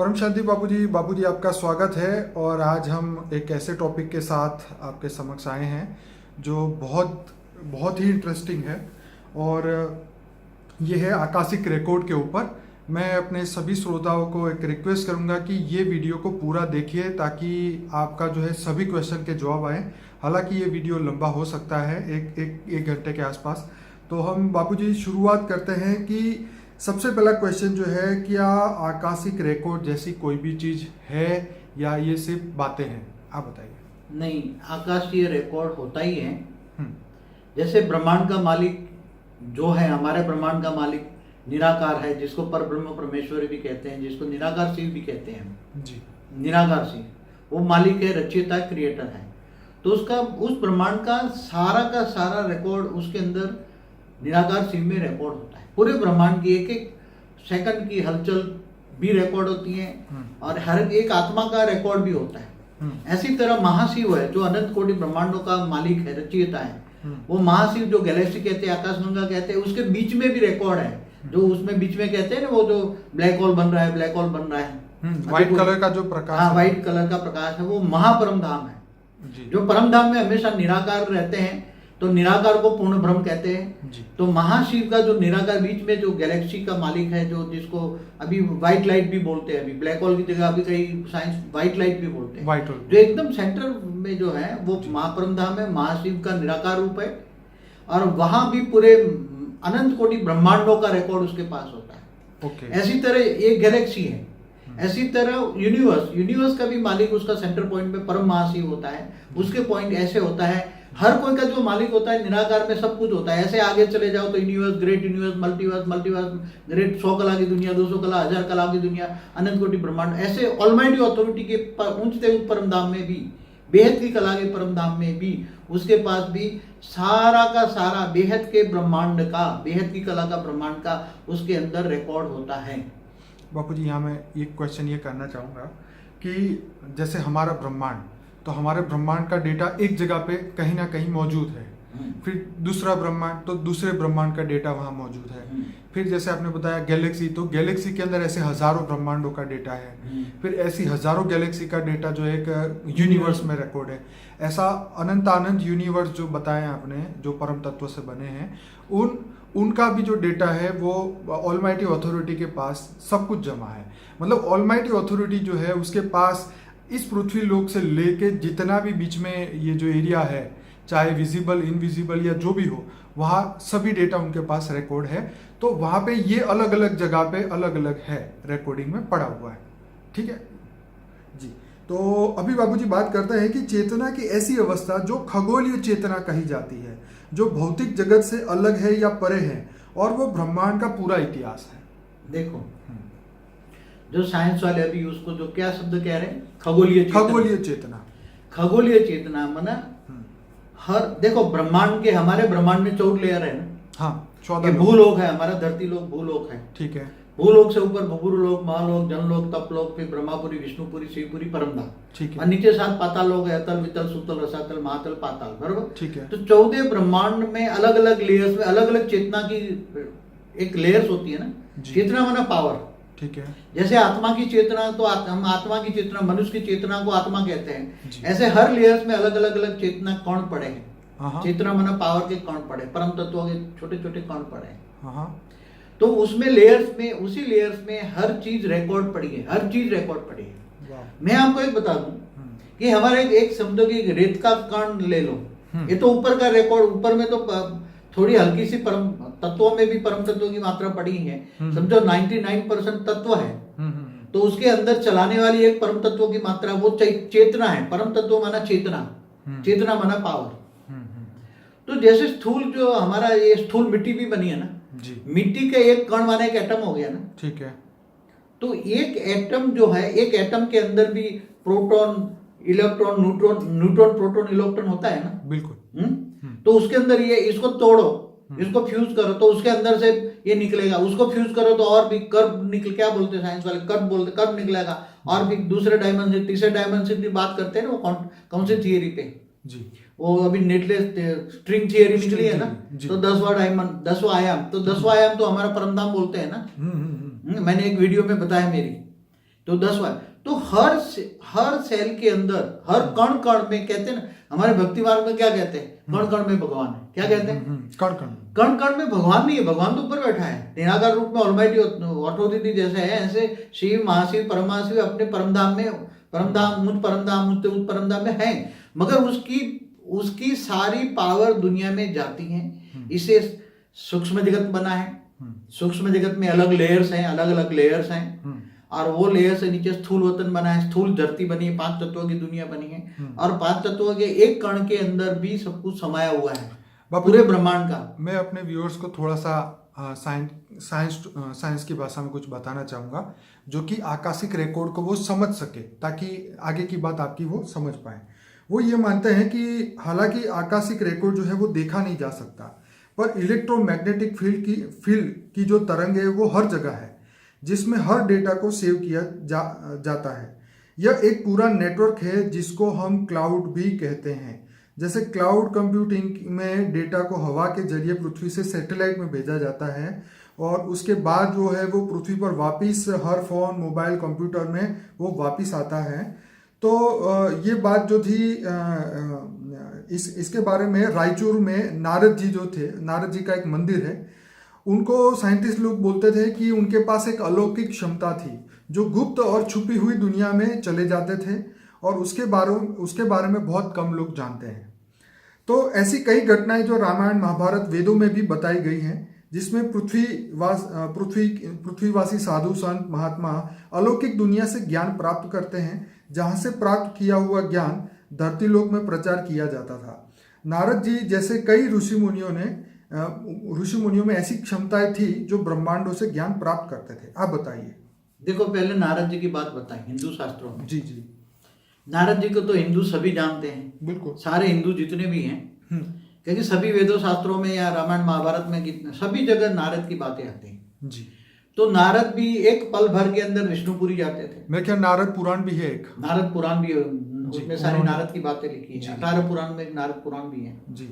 परम शांति बाबूजी आपका स्वागत है। और आज हम एक ऐसे टॉपिक के साथ आपके समक्ष आए हैं जो बहुत बहुत ही इंटरेस्टिंग है। और ये है आकाशिक रिकॉर्ड के ऊपर। मैं अपने सभी श्रोताओं को एक रिक्वेस्ट करूंगा कि ये वीडियो को पूरा देखिए ताकि आपका जो है सभी क्वेश्चन के जवाब आए। हालांकि ये वीडियो लंबा हो सकता है, एक घंटे के आसपास। तो हम बाबूजी शुरुआत करते हैं कि सबसे पहला क्वेश्चन जो है, क्या आकाशिक रिकॉर्ड जैसी कोई भी चीज है या ये सिर्फ बातें हैं? आप बताइए। नहीं, आकाशीय रिकॉर्ड होता ही है। जैसे ब्रह्मांड का मालिक जो है, हमारे ब्रह्मांड का मालिक निराकार है, जिसको पर ब्रह्म परमेश्वरी भी कहते हैं, जिसको निराकार शिव भी कहते हैं जी। निराकार शिव वो मालिक है, रचयिता, क्रिएटर है। तो उसका उस ब्रह्मांड का सारा रिकॉर्ड उसके अंदर निराकार शिव में रिकॉर्ड होता है। पूरे ब्रह्मांड की एक एक सेकंड की हलचल भी रिकॉर्ड होती है और हर एक आत्मा का रिकॉर्ड भी होता है। ऐसी तरह महाशिव है जो अनंत कोटि ब्रह्मांडों का मालिक है, रचयिता है। वो महाशिव जो गैलेक्सी कहते हैं, आकाशगंगा कहते हैं, उसके बीच में भी रिकॉर्ड है। जो उसमें बीच में कहते हैं ना, वो जो ब्लैक होल बन रहा है, ब्लैक होल बन रहा है, व्हाइट कलर का जो प्रकाश, हाँ, व्हाइट कलर का प्रकाश है, वो महापरम धाम है। जो परम धाम में हमेशा निराकार रहते हैं, तो निराकार को पूर्ण ब्रह्म कहते हैं। तो महाशिव का जो निराकार बीच में जो गैलेक्सी का मालिक है, जो जिसको अभी व्हाइट लाइट भी बोलते हैं, अभी ब्लैक होल की जगह अभी कई साइंस व्हाइट लाइट भी बोलते हैं, व्हाइट होल जो एकदम सेंटर में जो है वो महापरम धाम है, महाशिव का निराकार रूप है। और वहां भी पूरे अनंत कोटि ब्रह्मांडों का रिकॉर्ड उसके पास होता है। ऐसी तरह एक गैलेक्सी है, ऐसी तरह यूनिवर्स का भी मालिक उसका सेंटर पॉइंट में परम महाशिव होता है। उसके पॉइंट ऐसे होता है, हर कोई का जो मालिक होता है निराकार में सब कुछ होता है। ऐसे आगे चले जाओ तो universe, great universe, multiverse, great 100 कला की दुनिया, 200 कला, 1000 कला की दुनिया, अनंत कोटि ब्रह्मांड। ऐसे ऑलमाइटी अथॉरिटी के ऊंचते परम धाम में भी, बेहद की कला के परम धाम में भी उसके पास भी सारा का सारा बेहद के ब्रह्मांड का, बेहद की कला का ब्रह्मांड का उसके अंदर रिकॉर्ड होता है। बापूजी, यहाँ मैं एक क्वेश्चन ये करना चाहूँगा कि जैसे हमारा ब्रह्मांड, तो हमारे ब्रह्मांड का डेटा एक जगह पे कहीं ना कहीं मौजूद है। फिर दूसरा ब्रह्मांड, तो दूसरे ब्रह्मांड का डेटा वहाँ मौजूद है। फिर जैसे आपने बताया गैलेक्सी, तो गैलेक्सी के अंदर ऐसे हजारों ब्रह्मांडों का डेटा है। फिर ऐसी हजारों गैलेक्सी का डेटा जो एक यूनिवर्स में रिकॉर्ड है। ऐसा अनंत यूनिवर्स जो बताए आपने, जो परम तत्व से बने हैं, उनका भी जो डेटा है वो ऑलमाइटी अथॉरिटी के पास सब कुछ जमा है। मतलब ऑलमाइटी अथॉरिटी जो है उसके पास इस पृथ्वी लोक से लेके जितना भी बीच में ये जो एरिया है, चाहे विजिबल, इनविजिबल या जो भी हो, वहाँ सभी डेटा उनके पास रिकॉर्ड है। तो वहाँ पे ये अलग अलग जगह पे अलग अलग है, रिकॉर्डिंग में पड़ा हुआ है। ठीक है जी। तो अभी बाबूजी बात करते हैं कि चेतना की ऐसी अवस्था जो खगोलीय चेतना कही जाती है, जो भौतिक जगत से अलग है या परे है, और वो ब्रह्मांड का पूरा इतिहास है। देखो, जो साइंस वाले अभी उसको जो क्या शब्द कह रहे हैं, खगोलीय चेतना। खगोलीय चेतना माना हर, देखो ब्रह्मांड के, हमारे ब्रह्मांड में 14 लेयर है ना। हाँ, 14 भूलोक है, हमारा धरती लोक भूलोक है। ठीक है। भूलोक से ऊपर भूलोक, महालोक, जनलोक, तपलोक, फिर ब्रह्मापुरी, विष्णुपुरी, शिवपुरी, परमधाम। ठीक है। और नीचे 7 पाताल लोक है, अतल, वितल, सुतल, रसातल, महातल, पाताल। बराबर। ठीक है। तो 14 ब्रह्मांड में अलग अलग लेयर्स में अलग अलग चेतना की एक लेयर्स होती है ना। चेतना माना पावर। ठीक है। जैसे आत्मा की चेतना, तो हम आत्मा की चेतना, मनुष्य की चेतना को आत्मा कहते हैं। ऐसे हर लेयर्स में अलग अलग चेतना कण पड़े हैं। चेतना माना पावर के कण पड़े, परम तत्वों के छोटे छोटे कण पड़े हैं। तो उसमें लेयर्स में, उसी लेयर्स में हर चीज रिकॉर्ड पड़ी है, हर चीज रिकॉर्ड पड़ी है। मैं आपको एक बता दूं कि हमारे एक समझो कि रेत का कण ले लो, ये तो ऊपर का रिकॉर्ड, ऊपर में तो थोड़ी हल्की सी परम तत्वों में भी परम तत्वों की मात्रा पड़ी है। समझो 99% तत्व है, तो उसके अंदर चलाने वाली एक परम तत्वों की मात्रा, वो चेतना है। परम तत्व माना चेतना, चेतना माना पावर। तो जैसे स्थूल, जो हमारा ये स्थूल मिट्टी भी बनी है ना जी, मिट्टी का एक कण माना एक एटम हो गया ना। ठीक है। तो एक एटम जो है, एक एटम के अंदर भी proton, electron, neutron, proton, electron होता है ना। बिल्कुल। तो उसके अंदर ये, इसको तोड़ो, इसको फ्यूज करो तो उसके अंदर से ये निकलेगा, उसको फ्यूज करो तो और भी कर्व निकल, क्या बोलते हैं साइंस वाले, कर्व बोलते, कर्व निकलेगा। और भी दूसरे डायमेंशन, तीसरे डायमेंशन की बात करते हैं ना, वो कौन सी थियरी पे जी, वो अभी नेटलेस स्ट्रिंग थियरी निकली है ना। तो 10वां डायमंड, 10वां आयाम, तो 10वां आयाम तो हमारा परमधाम बोलते हैं ना। मैंने एक वीडियो में बताया मेरी तो 10 वाट। तो हर सेल के अंदर, हर कण कण में, कहते हैं ना हमारे भक्ति मार्ग में क्या कहते हैं, कण कण में भगवान है। क्या कहते हैं? कण कण कण कण में भगवान नहीं है, भगवान तो ऊपर बैठा है निराकार रूप में, ऑलमाइटी ऑथोरिटी जैसे है, ऐसे शिव महाशिव परमाशिव अपने परमधाम में, परमधाम मुझ परमधाम में है, मगर उसकी सारी पावर दुनिया में जाती है। इसे सूक्ष्म जगत बना है। सूक्ष्म जगत में अलग लेयर्स हैं, अलग अलग लेयर्स हैं, और वो लेयर से नीचे स्थूल वतन बना है, स्थूल धरती बनी है, 5 तत्वों की दुनिया बनी है, और 5 तत्वों के एक कण के अंदर भी सब कुछ समाया हुआ है पूरे ब्रह्मांड का। मैं अपने व्यूअर्स को थोड़ा सा साइंस की भाषा में कुछ बताना चाहूँगा, जो कि आकाशिक रिकॉर्ड को वो समझ सके, ताकि आगे की बात आपकी वो समझ पाए। वो ये मानते हैं कि हालांकि आकाशिक रिकॉर्ड जो है वो देखा नहीं जा सकता, पर इलेक्ट्रोमैग्नेटिक फील्ड की जो तरंग है वो हर जगह है, जिसमें हर डेटा को सेव किया जाता है। यह एक पूरा नेटवर्क है जिसको हम क्लाउड भी कहते हैं। जैसे क्लाउड कंप्यूटिंग में डेटा को हवा के जरिए पृथ्वी से सैटेलाइट में भेजा जाता है, और उसके बाद जो है वो पृथ्वी पर वापस हर फोन, मोबाइल, कंप्यूटर में वो वापस आता है। तो ये बात जो थी, इसके बारे में रायचूर में नारद जी जो थे, नारद जी का एक मंदिर है, उनको साइंटिस्ट लोग बोलते थे कि उनके पास एक अलौकिक क्षमता थी, जो गुप्त और छुपी हुई दुनिया में चले जाते थे, और उसके बारे में बहुत कम लोग जानते हैं। तो ऐसी कई घटनाएं जो रामायण, महाभारत, वेदों में भी बताई गई हैं, जिसमें पृथ्वीवासी साधु, संत, महात्मा अलौकिक दुनिया से ज्ञान प्राप्त करते हैं, जहां से प्राप्त किया हुआ ज्ञान धरती लोक में प्रचार किया जाता था। नारद जी जैसे कई ऋषि मुनियों में ऐसी क्षमताएं थी जो ब्रह्मांडों से ज्ञान प्राप्त करते थे। आप बताइए। देखो, पहले नारद जी की बात बताएं हिंदू शास्त्रों में। जी जी। नारद जी को तो हिंदू सभी जानते हैं, बिल्कुल, सारे हिंदू जितने भी हैं, क्योंकि सभी वेदों शास्त्रों में या रामायण महाभारत में कितने सभी जगह नारद की बातें आती हैं जी। तो नारद भी एक पल भर के अंदर विष्णुपुरी जाते थे। मैं क्या, नारद पुराण भी है एक, नारद पुराण भी है, उसमें सारी नारद की बातें लिखी है। 18 पुराण में नारद पुराण भी है जी।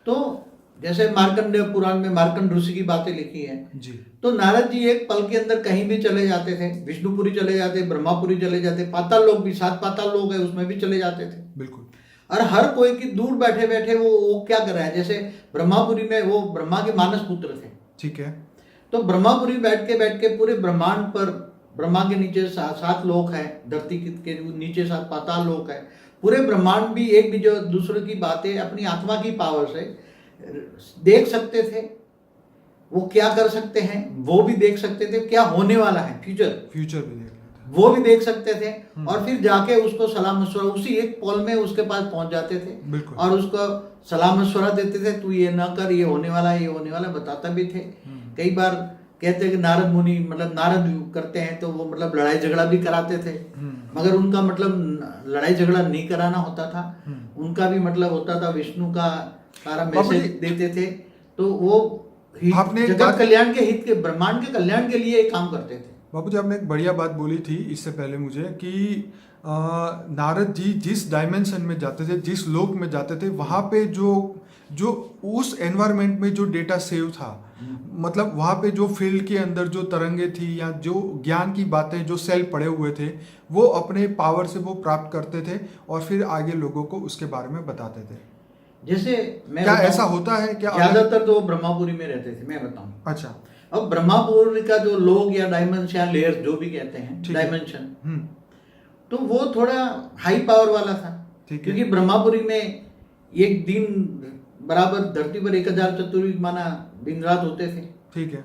तो जैसे मार्कंडेय पुराण में मार्कंड ऋषि की बातें लिखी है जी। तो नारद जी एक पल के अंदर कहीं भी चले जाते थे, विष्णुपुरी चले जाते, ब्रह्मापुरी चले जाते, पाताल लोक भी, 7 पाताल लोक है उसमें भी चले जाते थे। बिल्कुल। और हर कोई की दूर बैठे बैठे वो क्या कर रहा है, जैसे ब्रह्मापुरी में वो ब्रह्मा के मानस पुत्र थे, ठीक है, तो ब्रह्मापुरी बैठ के पूरे ब्रह्मांड पर, ब्रह्मा के नीचे 7 लोक है, धरती के नीचे 7 पाताल लोक है, पूरे ब्रह्मांड भी एक भी जो दूसरे की बातें अपनी आत्मा की पावर से देख सकते थे। वो क्या कर सकते हैं वो भी देख सकते थे, क्या होने वाला है फ्यूचर भी देख लेते हैं, वो भी देख सकते थे, और फिर जाके उसको सलाह मशवरा उसी एक पल में उसके पास पहुंच जाते थे, और उसको सलाह मशवरा देते थे, तू ये ना कर, ये होने वाला है, ये होने वाला, बताता भी थे। कई बार कहते हैं कि नारद मुनि, मतलब नारद करते हैं तो वो मतलब लड़ाई झगड़ा भी कराते थे, मगर उनका मतलब लड़ाई झगड़ा नहीं कराना होता था, उनका भी मतलब होता था विष्णु का सारा मैसेज देते थे। तो वो जगत कल्याण के हित के, ब्रह्मांड के कल्याण के लिए काम करते थे। बाबू जी, आपने एक बढ़िया बात बोली थी इससे पहले मुझे कि नारद जी जिस डायमेंशन में जाते थे, जिस लोक में जाते थे, वहाँ पे जो उस एनवायरनमेंट में जो डेटा सेव था, मतलब वहाँ पे जो फील्ड के अंदर जो तरंगे थी या जो ज्ञान की बातें जो सेल पड़े हुए थे, वो अपने पावर से वो प्राप्त करते थे और फिर आगे लोगों को उसके बारे में बताते थे। जैसे मैं क्या ऐसा होता है क्या? ज्यादातर तो ब्रह्मापुरी में रहते थे, मैं बताऊं। अच्छा। अब ब्रह्मापुरी का जो लोग या डायमेंशन या लेयर्स जो भी कहते हैं डायमेंशन, तो वो थोड़ा हाई पावर वाला था, क्योंकि ब्रह्मापुरी में एक दिन बराबर धरती पर 1000 चतुर्युग माना दिन रात होते थे, ठीक है।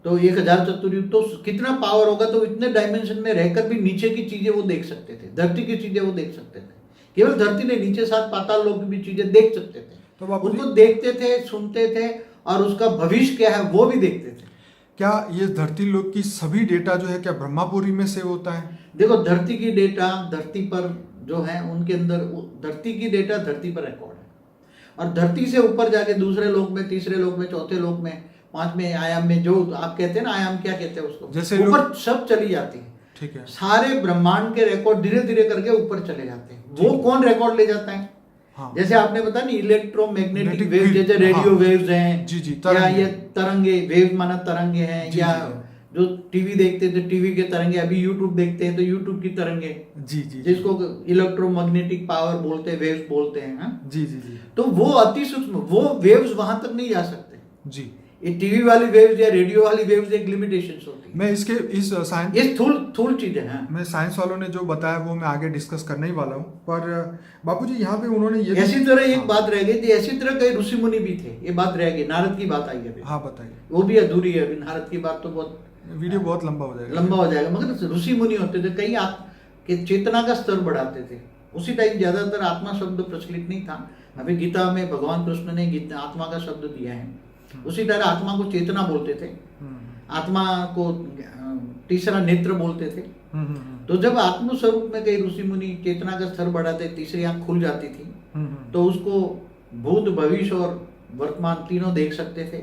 तो 1000 चतुर्युग तो कितना पावर होगा, तो इतने डायमेंशन में रहकर भी नीचे की चीजें वो देख सकते थे, धरती की चीजें वो देख सकते थे, केवल धरती ने नीचे 7 पाताल लोक की भी चीजें देख सकते थे, तो उनको देखते थे, सुनते थे, और उसका भविष्य क्या है वो भी देखते थे। क्या ये धरती लोक की सभी डेटा जो है क्या ब्रह्मापुरी में सेव होता है? देखो, धरती की डेटा धरती पर जो है उनके अंदर, धरती की डेटा धरती पर रिकॉर्ड है, और धरती से ऊपर जाके दूसरे लोक में, तीसरे लोक में, चौथे लोक में, 5वें आयाम में, जो आप कहते हैं ना आयाम, क्या कहते हैं उसको, जैसे ऊपर सब चली जाती है, ठीक है। सारे ब्रह्मांड के रिकॉर्ड धीरे धीरे करके ऊपर चले जाते हैं। वो कौन रिकॉर्ड ले जाता है? हाँ। जैसे आपने बताया नहीं, इलेक्ट्रोमैग्नेटिक वेव, जैसे रेडियो वेव्स हैं, जी जी, या ये तरंगे, वेव माना तरंगे हैं, या जो टीवी देखते थे टीवी के तरंगे, अभी यूट्यूब देखते हैं तो यूट्यूब की तरंगे, जी जी जिसको इलेक्ट्रोमैग्नेटिक पावर बोलते हैं, वेव्स बोलते हैं, हाँ? जी जी जी तो वो अति सूक्ष्म, वो वेव्स वहां तक नहीं जा सकते। जी। ये टीवी वाली वेव्स या रेडियो वाली वेव्स एक लिमिटेशंस होती है। मैं इसके इस साइंस, ये थूल चीज है, हाँ? मैं साइंस वालों ने जो बताया वो मैं आगे डिस्कस करने ही वाला हूँ, पर बापूजी यहाँ पे उन्होंने ये ऐसी तरह एक हाँ, बात रह गई थी, ऐसी तरह कई ऋषि मुनि भी थे, ये बात रह गई, नारद की बात आई है अभी। हाँ बताइए। वो भी अधूरी है अभी, नारद की बात तो बहुत वीडियो बहुत लंबा हो जाएगा। लंबा हो जाएगा। मगर ऋषि मुनि होते थे, कई आप के चेतना का स्तर बढ़ाते थे। उसी टाइम ज्यादातर आत्मा शब्द प्रचलित नहीं था। अभी गीता में भगवान कृष्ण ने गीता आत्मा का शब्द दिया है। उसी तरह आत्मा को चेतना बोलते थे, आत्मा को तीसरा नेत्र बोलते थे। तो जब आत्म स्वरूप में कई ऋषि मुनि चेतना का स्तर बढ़ाते, तीसरी आंख खुल जाती थी, तो उसको भूत भविष्य और वर्तमान तीनों देख सकते थे।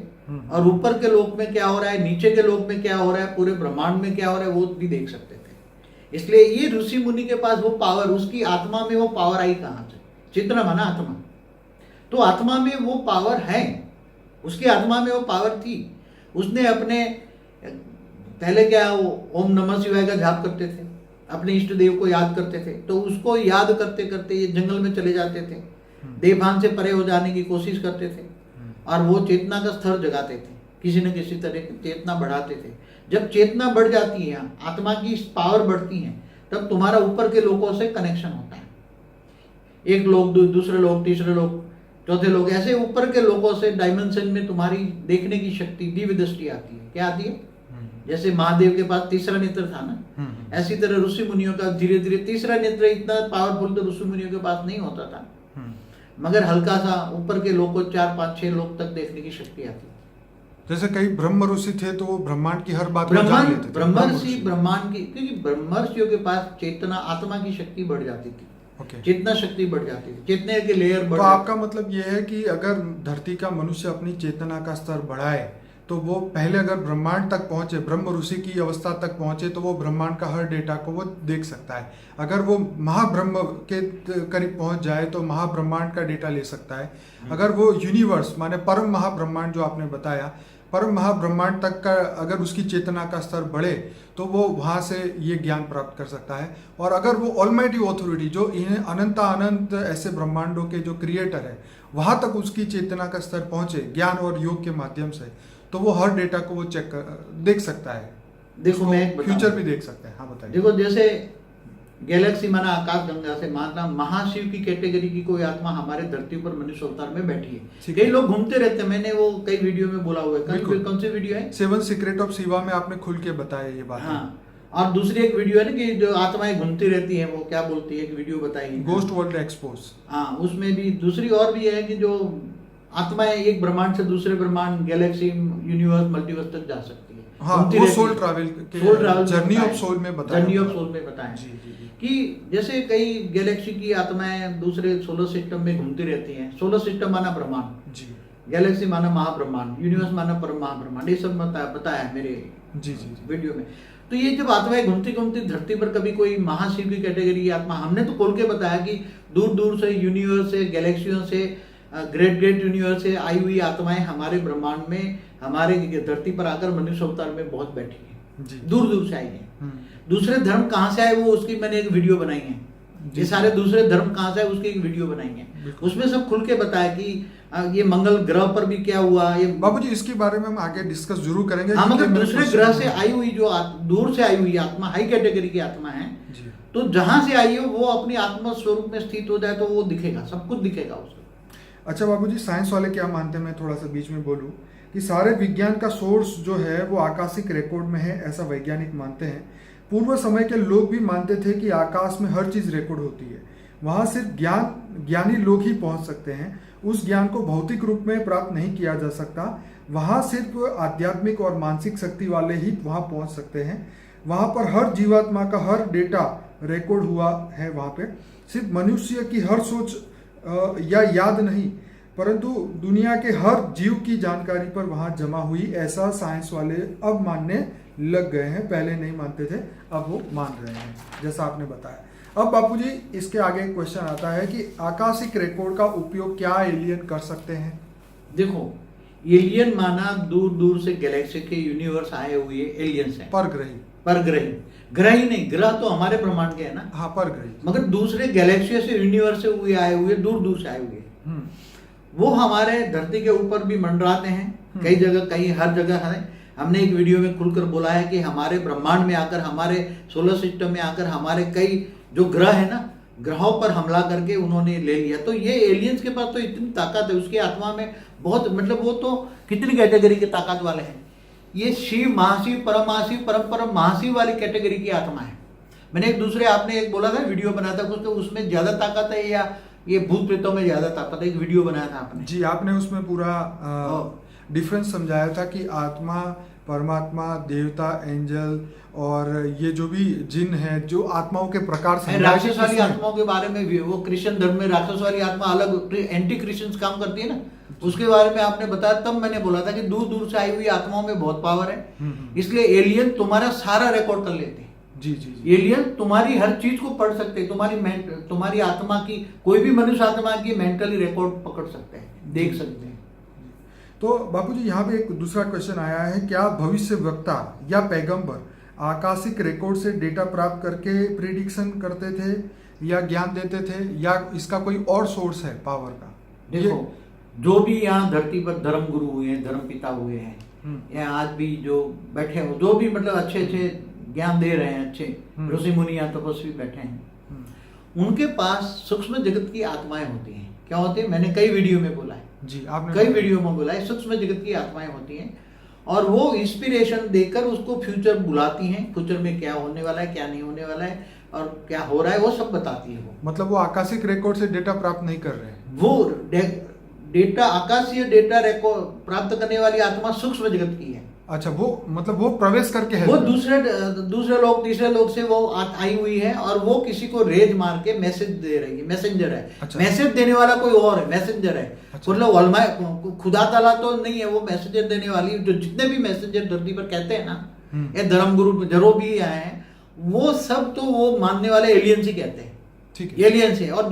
और ऊपर के लोक में क्या हो रहा है, नीचे के लोक में क्या हो रहा है, पूरे ब्रह्मांड में क्या हो रहा है, वो भी देख सकते थे। इसलिए ये ऋषि मुनि के पास वो पावर, उसकी आत्मा में वो पावर आई कहाँ से? चेतना माना आत्मा, तो आत्मा में वो पावर है, उसकी आत्मा में वो पावर थी। उसने अपने पहले क्या, वो ओम नमः शिवाय का जाप करते थे, अपने इष्ट देव को याद करते थे, तो उसको याद करते करते ये जंगल में चले जाते थे, देवभान से परे हो जाने की कोशिश करते थे, और वो चेतना का स्तर जगाते थे, किसी न किसी तरह की चेतना बढ़ाते थे। जब चेतना बढ़ जाती है, आत्मा की पावर बढ़ती है, तब तुम्हारा ऊपर के लोगों से कनेक्शन होता है। एक लोग, दूसरे लोग, तीसरे लोग, चौथे लोग, ऐसे ऊपर के लोगों से डायमेंशन में तुम्हारी देखने की शक्ति, दिव्य दृष्टि आती है। क्या आती है? जैसे महादेव के पास तीसरा नेत्र था ना, ऐसी तरह ऋषि मुनियों का धीरे धीरे तीसरा नेत्र इतना पावरफुल तो ऋषि मुनियों के पास नहीं होता था, मगर हल्का सा ऊपर के लोग को 4, 5, 6 लोग तक देखने की शक्ति आती। जैसे कई ब्रह्म ऋषि थे तो वो ब्रह्मांड की हर बात को जान लेते थे। ब्रह्मर्षि ब्रह्मांड की, क्योंकि ब्रह्मर्षियों के पास चेतना, आत्मा की शक्ति बढ़ जाती थी। चेतना शक्ति बढ़ जाती थी, चेतने के लेयर बढ़। तो आपका मतलब ये है कि अगर धरती का मनुष्य अपनी चेतना का स्तर बढ़ाए तो वो पहले अगर ब्रह्मांड तक पहुंचे, ब्रह्म ऋषि की अवस्था तक पहुंचे, तो वो ब्रह्मांड का हर डेटा को वो देख सकता है। अगर वो महाब्रह्म के करीब पहुंच जाए तो महाब्रह्मांड का डेटा ले सकता है। अगर वो यूनिवर्स माने परम महाब्रह्मांड जो आपने बताया, परम महाब्रह्मांड तक का अगर उसकी चेतना का स्तर बढ़े तो वो वहाँ से ये ज्ञान प्राप्त कर सकता है। और अगर वो ऑलमाइटी ऑथोरिटी जो इन्हें अनंत ऐसे ब्रह्मांडों के जो क्रिएटर है, वहाँ तक उसकी चेतना का स्तर पहुँचे ज्ञान और योग के माध्यम से, तो वो हर डेटा को वो देख सकता है। देखो मैं फ्यूचर भी देख सकता है। हाँ बताइए। देखो जैसे गैलेक्सी माना आकाश गंगा से माना महाशिव की कैटेगरी की कोई आत्मा हमारे धरती पर मनुष्य अवतार में बैठी है। कई लोग घूमते रहते हैं, मैंने वो कई वीडियो में बोला हुआ है। कौन सी वीडियो है? 7 सीक्रेट ऑफ शिवा में आपने खुल के बताया ये बात। हाँ, और दूसरी एक वीडियो है ना कि जो आत्माएं घूमती रहती हैं, वो क्या बोलती है, एक वीडियो बताई, गोस्ट वर्ल्ड एक्सपोज। हाँ, उसमें भी दूसरी और भी है कि जो आत्माएं एक ब्रह्मांड से दूसरे ब्रह्मांड, गैलेक्सी, यूनिवर्स, मल्टीवर्स तक जा सकती है। हाँ, वो soul travel journey of soul में बताया, जर्नी ऑफ सोल में बताया कि जैसे कई गैलेक्सी की आत्माएं दूसरे सोलर सिस्टम में घूमती रहती हैं। सोलर सिस्टम माना ब्रह्मांड जी, गैलेक्सी माना महाब्रह्मांड, यूनिवर्स माना परम महाब्रह्मांड, ये सब बताया है मेरे जी वीडियो में। तो ये जब आत्माएं घूमती घूमती धरती पर कभी कोई महाशिव की कैटेगरी की आत्मा, हमने तो खोल के बताया कि दूर दूर से यूनिवर्स से, गैलेक्सियों से, ग्रेट यूनिवर्स से आई हुई आत्माएं हमारे ब्रह्मांड में, हमारे धरती पर आकर मनुष्य अवतार में बहुत बैठी है, दूर दूर से आई है। दूसरे धर्म कहाँ से आए वो उसकी मैंने एक वीडियो बनाई है। ये सारे दूसरे धर्म कहाँ से आए उसकी एक वीडियो बनाई है, उसमें सब खुल के बताया कि ये मंगल ग्रह पर भी क्या हुआ। ये बाबूजी इसके बारे में हम आगे डिस्कस जरूर करेंगे। हाँ, मगर दूसरे ग्रह से आई हुई जो दूर से आई हुई आत्मा, हाई कैटेगरी की आत्मा है, तो जहां से आई हो वो अपनी आत्मा स्वरूप में स्थित हो जाए तो वो दिखेगा, सब कुछ दिखेगा उसको। अच्छा बाबूजी, साइंस वाले क्या मानते हैं, मैं थोड़ा सा बीच में बोलूं कि सारे विज्ञान का सोर्स जो है वो आकाशिक रिकॉर्ड में है, ऐसा वैज्ञानिक मानते हैं। पूर्व समय के लोग भी मानते थे कि आकाश में हर चीज़ रिकॉर्ड होती है, वहाँ सिर्फ ज्ञानी लोग ही पहुँच सकते हैं। उस ज्ञान को भौतिक रूप में प्राप्त नहीं किया जा सकता, वहाँ सिर्फ आध्यात्मिक और मानसिक शक्ति वाले ही वहाँ पहुँच सकते हैं। वहाँ पर हर जीवात्मा का हर डेटा रिकॉर्ड हुआ है। वहाँ पे सिर्फ मनुष्य की हर सोच या याद नहीं, परंतु दुनिया के हर जीव की जानकारी पर वहाँ जमा हुई, ऐसा साइंस वाले अब मानने लग गए हैं। पहले नहीं मानते थे, अब वो मान रहे हैं, जैसा आपने बताया। अब बापूजी इसके आगे क्वेश्चन आता है कि आकाशिक रिकॉर्ड का उपयोग क्या एलियन कर सकते हैं? देखो, एलियन माना दूर दूर से गैलेक्सी के यूनिवर्स आए हुए एलियंस हैं, परग्रही। ग्रही नहीं, ग्रह तो हमारे ब्रह्मांड के है ना, हाँ परग्रही, मगर दूसरे गैलेक्सी से यूनिवर्स से हुए आए हुए, दूर दूर से आए हुए, वो हमारे धरती के ऊपर भी मंडराते हैं कई जगह, कहीं हर जगह है। हमने एक वीडियो में खुलकर बोला है कि हमारे ब्रह्मांड में आकर, हमारे सोलर सिस्टम में आकर हमारे कई जो ग्रह है ना, ग्रहों पर हमला करके उन्होंने ले लिया। तो ये एलियंस के पास तो इतनी ताकत है, उसकी आत्मा में बहुत, मतलब वो तो कितनी कैटेगरी के ताकत वाले हैं। ये शिव, महाशिव, परम महाशिव, परम परम महाशिव वाली कैटेगरी की आत्मा है। मैंने एक दूसरे, आपने एक बोला था वीडियो बनाया था कुछ, तो उसमें ज्यादा ताकत है या ये भूत प्रेतों में ज्यादा ताकत है? एक वीडियो बनाया था आपने जी, आपने उसमें पूरा डिफरेंस समझाया था कि आत्मा, परमात्मा, देवता, एंजल और ये जो भी जिन है, जो आत्माओं के प्रकार से राक्षस वाली आत्माओं के बारे में भी, वो क्रिश्चियन धर्म में राक्षस वाली आत्मा अलग एंटी क्रिश्चियन काम करती है ना, उसके बारे में आपने बताया। तब मैंने बोला था कि दूर दूर से आई हुई आत्माओं में बहुत पावर है, इसलिए एलियन तुम्हारा सारा रिकॉर्ड कर लेते हैं। जी जी जी। एलियन तुम्हारी हर चीज को पढ़ सकते हैं, तुम्हारी आत्मा की, कोई भी मनुष्य आत्मा की मेंटली रिकॉर्ड पकड़ सकते हैं, देख सकते हैं। तो बापूजी यहाँ पे एक दूसरा क्वेश्चन आया है, क्या भविष्य वक्ता या पैगंबर आकाशिक रिकॉर्ड से डेटा प्राप्त करके प्रेडिक्शन करते थे या ज्ञान देते थे, या इसका कोई और सोर्स है पावर का? देखो, जो भी यहाँ धरती पर धर्म गुरु हुए हैं, धर्म पिता हुए हैं, या आज भी जो बैठे हो, जो भी मतलब अच्छे अच्छे ज्ञान दे रहे हैं, अच्छे ऋषि मुनि या तपस्वी बैठे हैं, उनके पास सूक्ष्म जगत की आत्माएं होती हैं। क्या होती है? मैंने कई वीडियो में बोला है जी, आपने कई वीडियो में बोला है, सूक्ष्म जगत की आत्माएं होती हैं और वो इंस्पिरेशन देकर उसको फ्यूचर बुलाती हैं, फ्यूचर में क्या होने वाला है, क्या नहीं होने वाला है और क्या हो रहा है, वो सब बताती है। वो मतलब वो आकाशिक रिकॉर्ड से डेटा प्राप्त नहीं कर रहे हैं, वो डेटा, आकाशीय डेटा रिकॉर्ड प्राप्त करने वाली आत्मा सूक्ष्म जगत की है। अच्छा, वो मतलब वो प्रवेश करके है, वो दूसरे लोग, तीसरे लोग से वो आई हुई है और वो किसी को रेज मार के मैसेज दे रही है, मैसेंजर है। अच्छा। मैसेज देने वाला कोई और है, मैसेंजर है। अच्छा। मतलब खुदा ताला तो नहीं है, वो मैसेंजर देने वाली, जो जितने भी मैसेंजर धरती पर कहते हैं ना, ये धर्म गुरु जो भी आए हैं, वो सब तो वो मानने वाले एलियंस ही कहते हैं, ठीक है, एलियंस है। और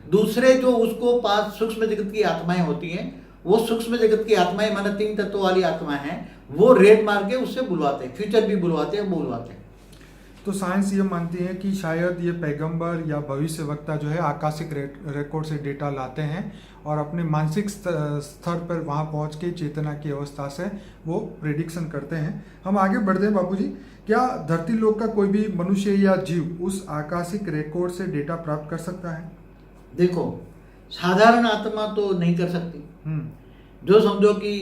दूसरे जो उसको पास सूक्ष्म जगत की आत्माएं होती हैं, वो सूक्ष्म जगत की आत्माएं माना 3 तत्वों वाली आत्माएं हैं, वो रेड मार के उससे बुलवाते हैं, फ्यूचर भी बुलवाते हैं, बुलवाते हैं। तो साइंस ये मानती है कि शायद ये पैगंबर या भविष्य वक्ता जो है आकाशिक रिकॉर्ड से डेटा लाते हैं और अपने मानसिक स्तर पर वहाँ पहुँच के चेतना की अवस्था से वो प्रेडिक्शन करते हैं। हम आगे बढ़ते हैं बापूजी, क्या धरती लोक का कोई भी मनुष्य या जीव उस आकाशिक रिकॉर्ड से डेटा प्राप्त कर सकता है? देखो, साधारण आत्मा तो नहीं कर सकती, जो समझो कि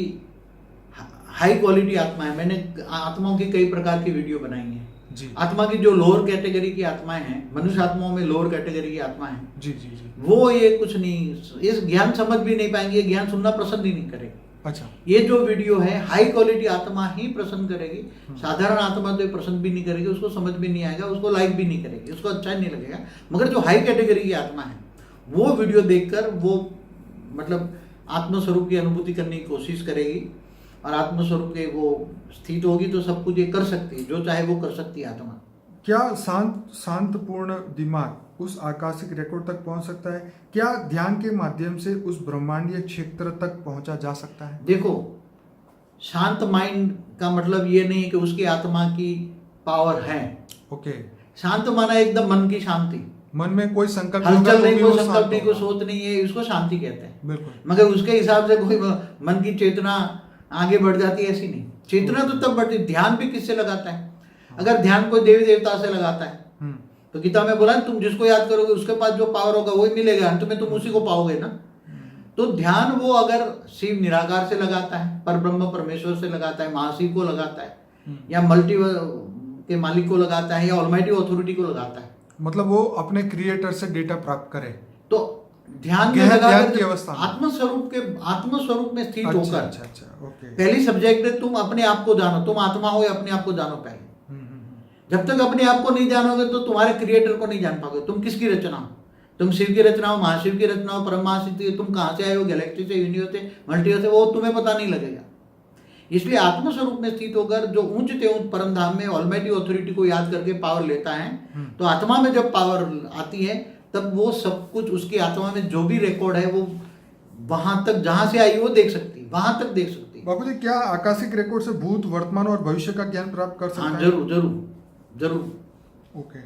हाई क्वालिटी आत्मा है। मैंने आत्माओं की कई प्रकार की वीडियो बनाई है जी। आत्मा की जो लोअर कैटेगरी की आत्माएं हैं, मनुष्य आत्माओं में लोअर कैटेगरी की आत्मा है जी जी जी, वो ये कुछ नहीं, इस ज्ञान समझ भी नहीं पाएंगे, ज्ञान सुनना पसंद ही नहीं करेगी। अच्छा, ये जो वीडियो है हाई क्वालिटी आत्मा ही पसंद करेगी, साधारण आत्मा तो पसंद भी नहीं करेगी, उसको समझ भी नहीं आएगा, उसको लाइक भी नहीं करेगी, उसको अच्छा ही नहीं लगेगा। मगर जो हाई कैटेगरी की आत्मा है, वो वीडियो देखकर वो मतलब आत्मस्वरूप की अनुभूति करने की कोशिश करेगी और आत्मस्वरूप के वो स्थित होगी, तो सब कुछ ये कर सकती है, जो चाहे वो कर सकती है आत्मा। क्या शांतपूर्ण दिमाग उस आकाशिक रिकॉर्ड तक पहुंच सकता है? क्या ध्यान के माध्यम से उस ब्रह्मांडीय क्षेत्र तक पहुंचा जा सकता है? देखो, शांत माइंड का मतलब ये नहीं है कि उसकी आत्मा की पावर है। ओके, शांत माना एकदम मन की शांति, मन में कोई संकल्प हलचल नहीं, कोई संकल्प नहीं, कोई सोच नहीं है, इसको शांति कहते हैं। बिल्कुल। मगर उसके हिसाब से कोई मन की चेतना आगे बढ़ जाती है, ऐसी नहीं। चेतना तो तब बढ़ती, ध्यान भी किससे लगाता है? अगर ध्यान कोई देवी देवता से लगाता है तो गीता में बोला तुम जिसको याद करोगे उसके पास जो पावर होगा वही मिलेगा, अंत में तुम उसी को पाओगे ना। तो ध्यान वो अगर शिव निराकार से लगाता है, पर ब्रह्म परमेश्वर से लगाता है, महाशिव को लगाता है, या मल्टी के मालिक को लगाता है, या ऑलमाइटी अथॉरिटी को लगाता है, मतलब वो अपने क्रिएटर से डेटा प्राप्त करे, तो ध्यान में लगाकर की अवस्था आत्मस्वरूप में स्थित होकर। अच्छा, ओके। पहली सब्जेक्ट है तुम अपने आप को जानो, तुम आत्मा हो या अपने आप को जानो पहले। जब तक अपने आप को नहीं जानोगे तो तुम्हारे क्रिएटर को नहीं जान पाओगे। तुम किसकी रचना हो? तुम शिव की रचना हो, महाशिव की रचना हो, परम महाशिव, तुम कहाँ से आए हो, गैलेक्सी से, यूनिवर्स से, मल्टीवर्स से, वो तुम्हें पता नहीं लगेगा। इसलिए आत्मस्वरूप में स्थित होकर जो ऊंच से ऊंच परम धाम में ऑलमाइटी अथॉरिटी को याद करके पावर लेता है, तो आत्मा में जब पावर आती है तब वो सब कुछ उसकी आत्मा में जो भी रिकॉर्ड है वो वहां तक जहां से आई वो देख सकती है। वहां तक देख सकती है। बाबू जी, क्या आकाशिक रिकॉर्ड से भूत, वर्तमान और भविष्य का ज्ञान प्राप्त कर सकता हाँ, है? जरूर जरूर जरूर। ओके,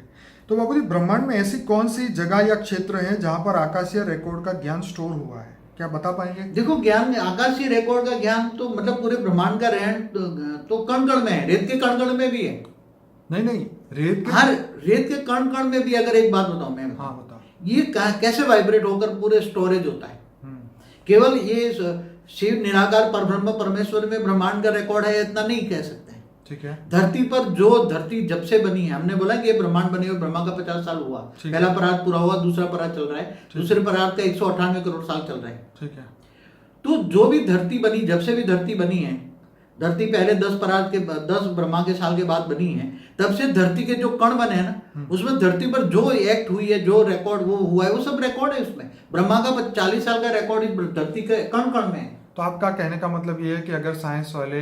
तो बाबू जी, ब्रह्मांड में ऐसी कौन सी जगह या क्षेत्र है जहां पर आकाशीय रिकॉर्ड का ज्ञान स्टोर हुआ है? क्या बता पाएंगे? देखो, ज्ञान, आकाशीय रिकॉर्ड का ज्ञान तो मतलब पूरे ब्रह्मांड का रहन तो कण कण में है, रेत के कण कण में भी है। नहीं, रेत के, हर रेत के कण कण में भी, अगर एक बात बताऊं मैं, हाँ बताओ, ये कैसे वाइब्रेट होकर पूरे स्टोरेज होता है। केवल ये शिव निराकार परब्रह्म परमेश्वर में ब्रह्मांड का रिकॉर्ड है इतना नहीं कह सकते हैं। ठीक है। धरती पर जो धरती जब से बनी है, हमने बोला कि ये ब्रह्मांड बने हुए ब्रह्मा का 50 साल हुआ, पहला परार्थ पूरा हुआ, दूसरा परार्थ चल रहा है, दूसरे परार्थ का 198 करोड़ साल चल रहा है। ठीक है। तो जो भी धरती बनी, जब से भी धरती बनी है, धरती पहले 10 परार्थ के 10 ब्रह्मा के साल के बाद बनी है, तब से धरती के जो कण बने हैं ना, उसमें धरती पर जो एक्ट हुई है, जो रिकॉर्ड वो हुआ है, वो सब रिकॉर्ड है उसमें। ब्रह्मा का 40 साल का रिकॉर्ड इस धरती के कण कण में है। तो आपका कहने का मतलब ये है कि अगर साइंस वाले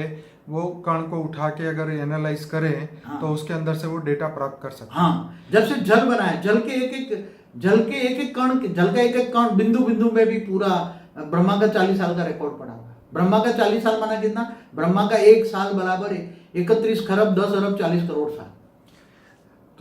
वो कण को उठा के अगर एनालाइज करें, हाँ, तो उसके अंदर से वो डेटा प्राप्त कर सकते हैं। हाँ, जब से जल बना है, जल के एक एक कण, जल का एक एक कण बिंदु बिंदु में भी पूरा ब्रह्मा का 40 साल का रिकॉर्ड पड़ा हुआ है। ब्रह्मा का 40 साल माना कितना? ब्रह्मा का एक साल बराबर 31 खरब 10 अरब 40 करोड़ साल।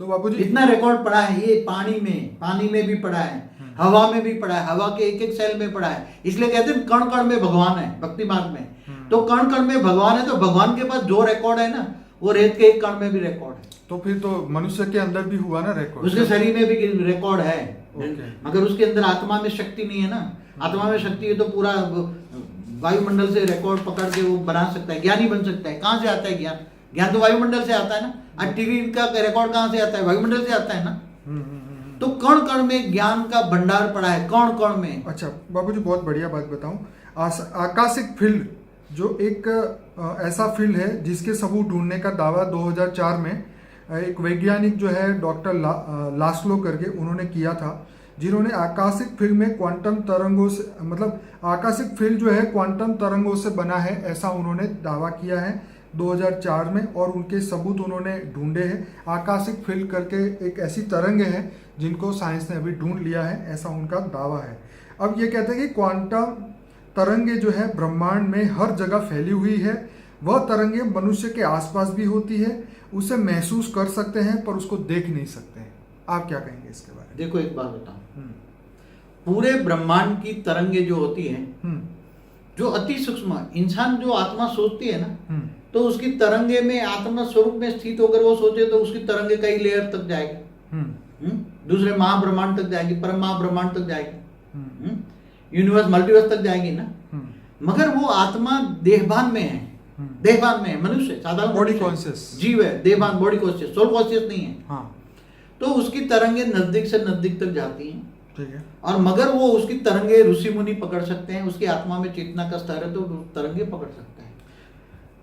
तो बाबूजी, इतना रिकॉर्ड पड़ा है। ये पानी में भी पड़ा है, हवा में भी पड़ा है, हवा के एक एक सेल में पड़ा है। इसलिए कहते हैं कण कण में भगवान है, भक्ति मार्ग में। तो कण कण में भगवान है, तो भगवान के पास जो रिकॉर्ड है ना, वो रेत के एक कण में भी रिकॉर्ड है। तो फिर तो मनुष्य के अंदर भी हुआ ना रिकॉर्ड? उसके शरीर में भी रिकॉर्ड है, ओके। मगर उसके अंदर आत्मा में शक्ति नहीं है ना। आत्मा में शक्ति है तो पूरा वायुमंडल से रिकॉर्ड पकड़ के वो बना सकता है, ज्ञानी बन सकता है। कहाँ से आता है ज्ञान? ज्ञान तो वायुमंडल से आता है ना। आज टीवी का रिकॉर्ड कहाँ से आता है? वायुमंडल से आता है ना। तो कण कण में ज्ञान का भंडार पड़ा है, कण कण में। अच्छा बाबूजी, बहुत बढ़िया बात बताऊं। आकाशिक फील्ड जो एक ऐसा फील्ड है जिसके सबूत ढूंढने का दावा 2004 में एक वैज्ञानिक जो है डॉक्टर लास्लो करके उन्होंने किया था, जिन्होंने आकाशिक फील्ड में क्वांटम तरंगों से, मतलब आकाशिक फील्ड जो है क्वांटम तरंगों से बना है, ऐसा उन्होंने दावा किया है 2004 में। और उनके सबूत उन्होंने ढूंढे हैं। आकाशिक फील्ड करके एक ऐसी तरंगे हैं जिनको साइंस ने अभी ढूंढ लिया है, ऐसा उनका दावा है। अब ये कहते हैं कि क्वांटम तरंगे जो है ब्रह्मांड में हर जगह फैली हुई है। वह तरंगे मनुष्य के आसपास भी होती है, उसे महसूस कर सकते हैं पर उसको देख नहीं सकते हैं। आप क्या कहेंगे इसके बारे में? देखो, एक बात बताऊं, पूरे ब्रह्मांड की तरंगे जो होती हैं, जो अति सूक्ष्म, इंसान जो आत्मा सोचती है ना, तो उसकी तरंगे में आत्मा स्वरूप में स्थित होकर वो सोचे तो उसकी तरंगे कई लेयर तक जाएगी, दूसरे महाब्रह्मांड तक जाएगी, परम महाब्रह्मांड तक जाएगी, यूनिवर्स मल्टीवर्स तक जाएगी ना। मगर वो आत्मा देहभान में है, देहभान में है। मनुष्य साधारण बॉडी कॉन्शियस जीव है, देहभान, बॉडी कॉन्शियस, सोल कॉन्शियस नहीं है। हाँ। तो उसकी तरंगे नजदीक से नजदीक तक जाती हैं। ठीक है। और मगर वो उसकी तरंगे ऋषि मुनि पकड़ सकते हैं। उसकी आत्मा में चेतना का स्तर है तो तरंगे पकड़ सकता है।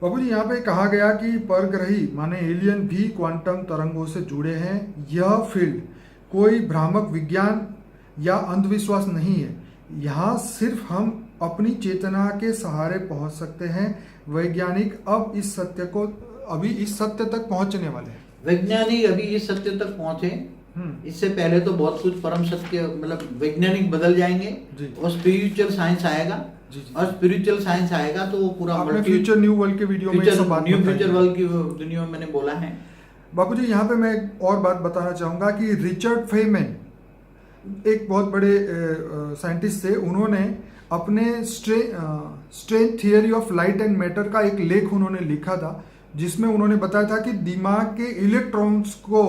बाबूजी, यहाँ पे कहा गया कि परग्रही माने एलियन भी क्वांटम तरंगों से जुड़े हैं। यह फील्ड कोई भ्रामक विज्ञान या अंधविश्वास नहीं है। यहाँ सिर्फ हम अपनी चेतना के सहारे पहुंच सकते हैं। वैज्ञानिक अब इस सत्य तक पहुंचने वाले हैं। वैज्ञानिक अभी इस सत्य तक पहुंचे, इससे पहले तो बहुत कुछ परम सत्य, मतलब वैज्ञानिक बदल जाएंगे और स्पिरिचुअल साइंस आएगा। और स्पिरिचुअल साइंस आएगा तो वो पूरा फ्यूचर न्यू वर्ल्ड के वीडियो में सब बात न्यू फ्यूचर वर्ल्ड की दुनिया में मैंने बोला है। बाबूजी, यहाँ पे मैं एक और बात बताना चाहूंगा कि रिचर्ड फेयमैन एक बहुत बड़े साइंटिस्ट थे। उन्होंने अपने strength theory of light and matter का एक लेख उन्होंने लिखा था, जिसमें उन्होंने बताया था कि दिमाग के इलेक्ट्रॉन्स को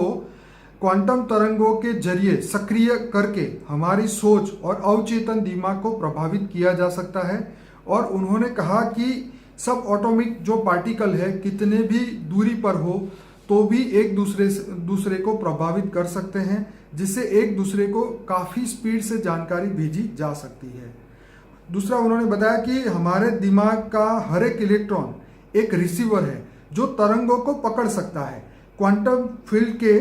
क्वांटम तरंगों के जरिए सक्रिय करके हमारी सोच और अवचेतन दिमाग को प्रभावित किया जा सकता है। और उन्होंने कहा कि सब एटॉमिक जो पार्टिकल है कितने भी दूरी पर हो तो भी एक दूसरे को प्रभावित कर सकते हैं, जिससे एक दूसरे को काफ़ी स्पीड से जानकारी भेजी जा सकती है। दूसरा उन्होंने बताया कि हमारे दिमाग का हर एक इलेक्ट्रॉन एक रिसीवर है जो तरंगों को पकड़ सकता है। क्वांटम फील्ड के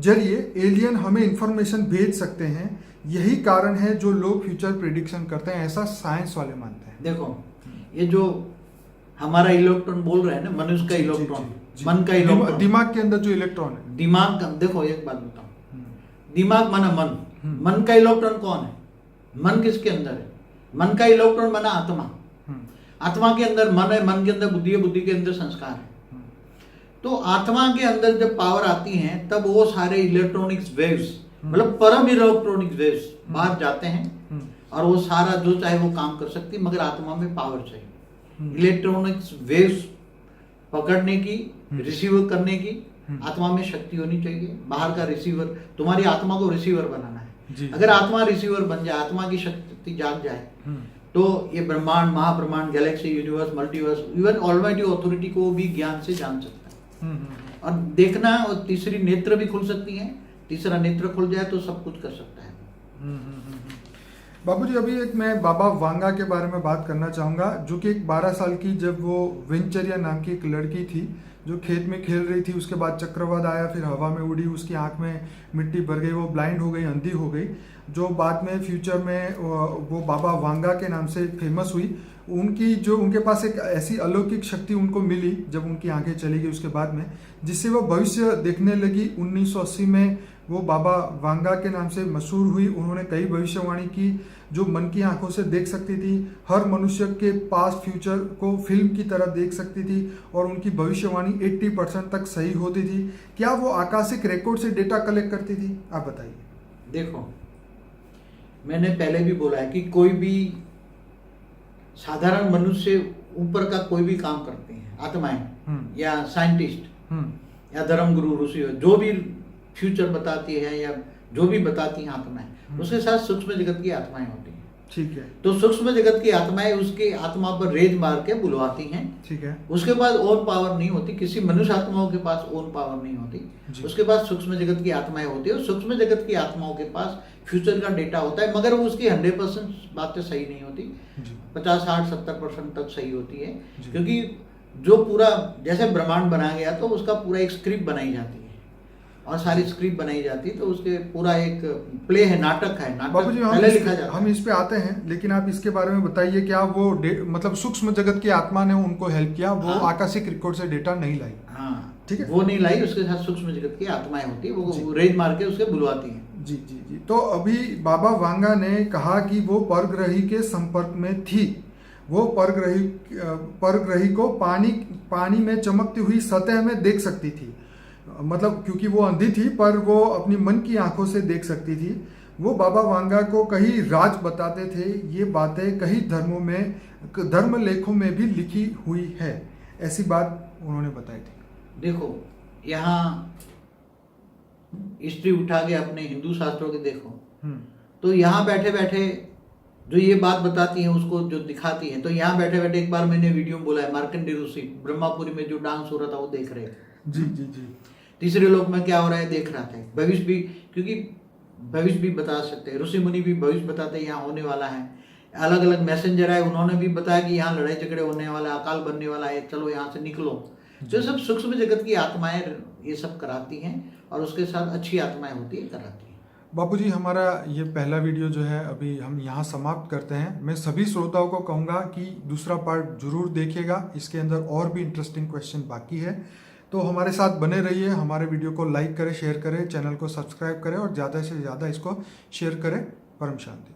जरिए एलियन हमें इंफॉर्मेशन भेज सकते हैं। यही कारण है जो लोग फ्यूचर प्रेडिक्शन करते हैं, ऐसा साइंस वाले मानते हैं। देखो, ये जो हमारा इलेक्ट्रॉन बोल रहे हैं ना, मनुष्य का इलेक्ट्रॉन, मन का इलेक्ट्रॉन, दिमाग के अंदर जो इलेक्ट्रॉन है, दिमाग का, देखो एक बात बताओ, दिमाग माना मन, मन का इलेक्ट्रॉन कौन है? मन किसके अंदर है? मन का इलेक्ट्रॉन माना आत्मा। आत्मा के अंदर मन है, मन के अंदर बुद्धि है, बुद्धि के अंदर संस्कार है। तो आत्मा के अंदर जब पावर आती है तब वो सारे इलेक्ट्रॉनिक्स वेव्स, मतलब परम इलेक्ट्रॉनिक्स वेव्स बाहर जाते हैं और वो सारा जो चाहे वो काम कर सकती है, मगर आत्मा में पावर चाहिए। इलेक्ट्रॉनिक्स वेव्स पकड़ने की, रिसीव करने की आत्मा में शक्ति होनी चाहिए। बाहर का रिसीवर, तुम्हारी आत्मा को रिसीवर बनाना है। अगर आत्मा रिसीवर बन जाए, आत्मा की शक्ति जाग जाए, तो ये ब्रह्मांड, महाब्रह्मांड, galaxy, universe, multiverse, even almighty authority को भी ज्ञान से जान सकता है और देखना। और तीसरी नेत्र भी खुल सकती है, तीसरा नेत्र खुल जाए तो सब कुछ कर सकता है। बाबूजी, अभी एक मैं बाबा वांगा के बारे में बात करना चाहूँगा, जो कि एक 12 साल की जब वो वेंचरिया नाम की एक लड़की थी जो खेत में खेल रही थी, उसके बाद चक्रवात आया, फिर हवा में उड़ी, उसकी आंख में मिट्टी भर गई, वो ब्लाइंड हो गई, अंधी हो गई, जो बाद में फ्यूचर में वो बाबा वांगा के नाम से फेमस हुई। उनके पास एक ऐसी अलौकिक शक्ति उनको मिली जब उनकी आंखें चली गई उसके बाद में, जिससे वो भविष्य देखने लगी। 1980 में वो बाबा वांगा के नाम से मशहूर हुई। उन्होंने कई भविष्यवाणी की जो मन की आंखों से देख सकती थी, हर मनुष्य के पास फ्यूचर को फिल्म की तरह देख सकती थी और उनकी भविष्यवाणी 80% तक सही होती थी। क्या वो आकाशिक रिकॉर्ड से डेटा कलेक्ट करती थी? आप बताइए। देखो, मैंने पहले भी बोला है कि कोई भी साधारण मनुष्य ऊपर का कोई भी काम करते हैं, आत्माएं या साइंटिस्ट या धर्मगुरु, ऋषि, जो भी फ्यूचर बताती है या जो भी बताती हैं आत्माएं, उसके साथ सूक्ष्म जगत की आत्माएं होती हैं। ठीक है। तो सूक्ष्म जगत की आत्माएं उसकी आत्मा पर रेज मार के बुलवाती हैं। ठीक है। उसके पास ओन पावर नहीं होती, किसी मनुष्य आत्माओं के पास ओन पावर नहीं होती, उसके पास सूक्ष्म जगत की आत्माएं होती है। और सूक्ष्म जगत की आत्माओं के पास फ्यूचर का डेटा होता है, मगर वो उसकी 100% बातें सही नहीं होती, 50, 60, 70% तक सही होती है। क्योंकि जो पूरा जैसे ब्रह्मांड बनाया गया तो उसका पूरा एक स्क्रिप्ट बनाई जाती है और सारी स्क्रिप्ट बनाई जाती है, तो उसके पूरा एक प्ले है, नाटक है, नाटक बाबूजी पहले लिखा जाता है। हम इस पे आते हैं, लेकिन आप इसके बारे में बताइए, क्या वो मतलब सूक्ष्म जगत की आत्मा ने उनको हेल्प किया? वो आकाशिक रिकॉर्ड से डेटा नहीं लाई। हाँ, ठीक है, वो नहीं लाई, उसके साथ सूक्ष्म जगत की आत्माएं होती है, वो रेज मार के उसके बुलवाती हैं। जी जी जी। तो अभी बाबा वांगा ने कहा कि वो परग्रही के संपर्क में थी। वो परग्रही को पानी में चमकती हुई सतह में देख सकती थी, मतलब क्योंकि वो अंधी थी पर वो अपनी मन की आंखों से देख सकती थी। वो बाबा वांगा को कई राज बताते थे। ये बातें कई धर्म लेखों में भी लिखी हुई है, ऐसी बात उन्होंने बताई थी। देखो, यहाँ हिस्ट्री उठा के अपने हिंदू शास्त्रों के देखो, तो यहाँ बैठे बैठे जो ये बात बताती है उसको जो दिखाती है, तो यहाँ बैठे बैठे एक बार मैंने वीडियो में बोला है, मार्कंडेय ऋषि ब्रह्मापुरी में जो डांस हो रहा था वो देख रहे थे। जी जी जी। तीसरे लोक में क्या हो रहा है देख रहा था। भविष्य भी, क्योंकि भविष्य भी बता सकते हैं, ऋषि मुनि भी भविष्य बताते हैं यहाँ होने वाला है। अलग अलग मैसेंजर आए, उन्होंने भी बताया कि यहाँ लड़ाई झगड़े होने वाला है, अकाल बनने वाला है, चलो यहाँ से निकलो। जो सब सूक्ष्म जगत की आत्माएं ये सब कराती हैं और उसके साथ अच्छी आत्माएं होती है, कराती हैं। बापूजी, हमारा ये पहला वीडियो जो है अभी हम यहाँ समाप्त करते हैं। मैं सभी श्रोताओं को कहूँगा कि दूसरा पार्ट जरूर देखिएगा, इसके अंदर और भी इंटरेस्टिंग क्वेश्चन बाकी है। तो हमारे साथ बने रहिए, हमारे वीडियो को लाइक करें, शेयर करें, चैनल को सब्सक्राइब करें और ज़्यादा से ज़्यादा इसको शेयर करें। परम शांति।